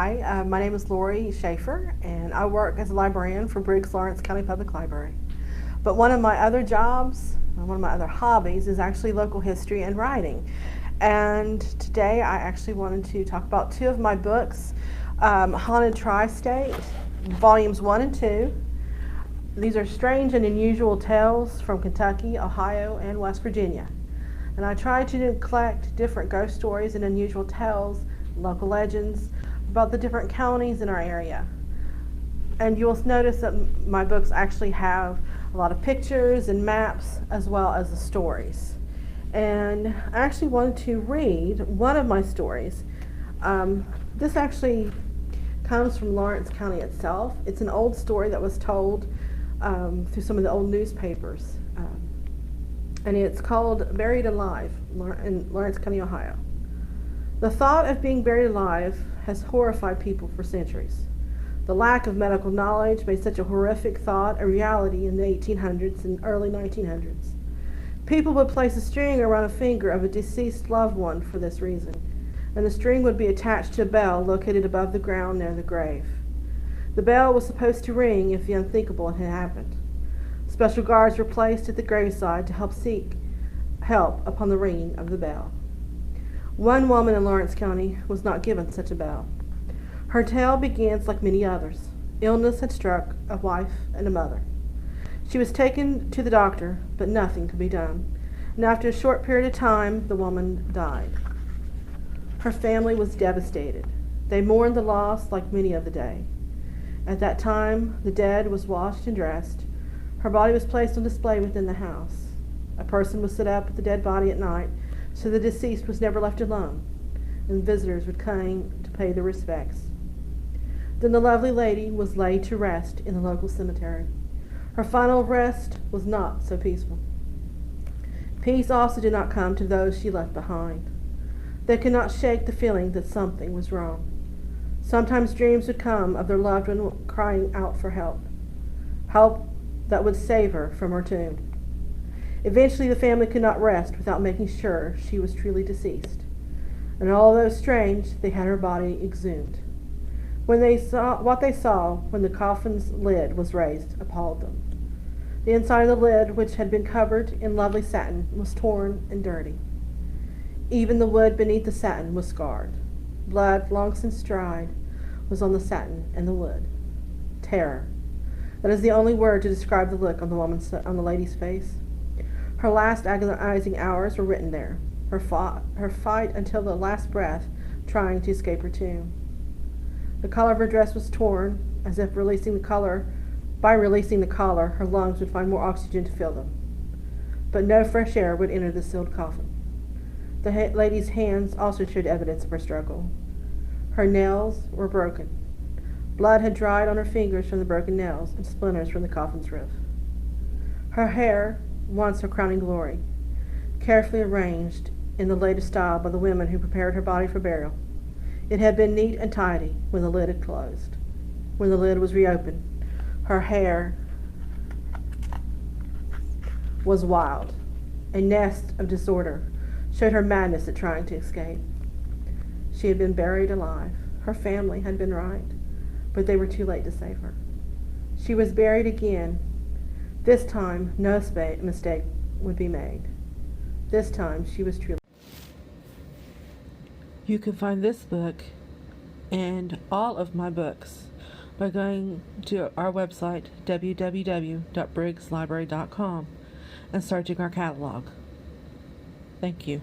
Hi, my name is Lori Shafer, and I work as a librarian for Briggs Lawrence County Public Library. But one of my other jobs, one of my other hobbies, is actually local history and writing. And today I actually wanted to talk about two of my books, Haunted Tri-State, Volumes 1 and 2. These are strange and unusual tales from Kentucky, Ohio, and West Virginia. And I try to collect different ghost stories and unusual tales, local legends, about the different counties in our area. And you'll notice that my books actually have a lot of pictures and maps as well as the stories. And I actually wanted to read one of my stories. This actually comes from Lawrence County itself. It's an old story that was told through some of the old newspapers. And it's called Buried Alive in Lawrence County, Ohio. The thought of being buried alive has horrified people for centuries. The lack of medical knowledge made such a horrific thought a reality in the 1800s and early 1900s. People would place a string around a finger of a deceased loved one for this reason, and the string would be attached to a bell located above the ground near the grave. The bell was supposed to ring if the unthinkable had happened. Special guards were placed at the graveside to help seek help upon the ringing of the bell. One woman in Lawrence County was not given such a bell. Her tale begins like many others. Illness had struck a wife and a mother. She was taken to the doctor, but nothing could be done. And after a short period of time, the woman died. Her family was devastated. They mourned the loss like many of the day. At that time, the dead was washed and dressed. Her body was placed on display within the house. A person was set up with the dead body at night, so the deceased was never left alone, and visitors would come to pay their respects. Then the lovely lady was laid to rest in the local cemetery. Her final rest was not so peaceful. Peace also did not come to those she left behind. They could not shake the feeling that something was wrong. Sometimes dreams would come of their loved one crying out for help that would save her from her tomb. Eventually, the family could not rest without making sure she was truly deceased. And although strange, they had her body exhumed. What they saw when the coffin's lid was raised appalled them. The inside of the lid, which had been covered in lovely satin, was torn and dirty. Even the wood beneath the satin was scarred. Blood, long since dried, was on the satin and the wood. Terror. That is the only word to describe the look on the lady's face. Her last agonizing hours were written there, her fight until the last breath, trying to escape her tomb. The collar of her dress was torn, as if by releasing the collar, her lungs would find more oxygen to fill them. But no fresh air would enter the sealed coffin. The lady's hands also showed evidence of her struggle. Her nails were broken. Blood had dried on her fingers from the broken nails and splinters from the coffin's roof. Her hair, once her crowning glory, carefully arranged in the latest style by the women who prepared her body for burial. It had been neat and tidy when the lid had closed. When the lid was reopened, her hair was wild. A nest of disorder showed her madness at trying to escape. She had been buried alive. Her family had been right, but they were too late to save her. She was buried again. This time, no mistake would be made. This time, she was truly. You can find this book and all of my books by going to our website, www.briggslibrary.com, and searching our catalog. Thank you.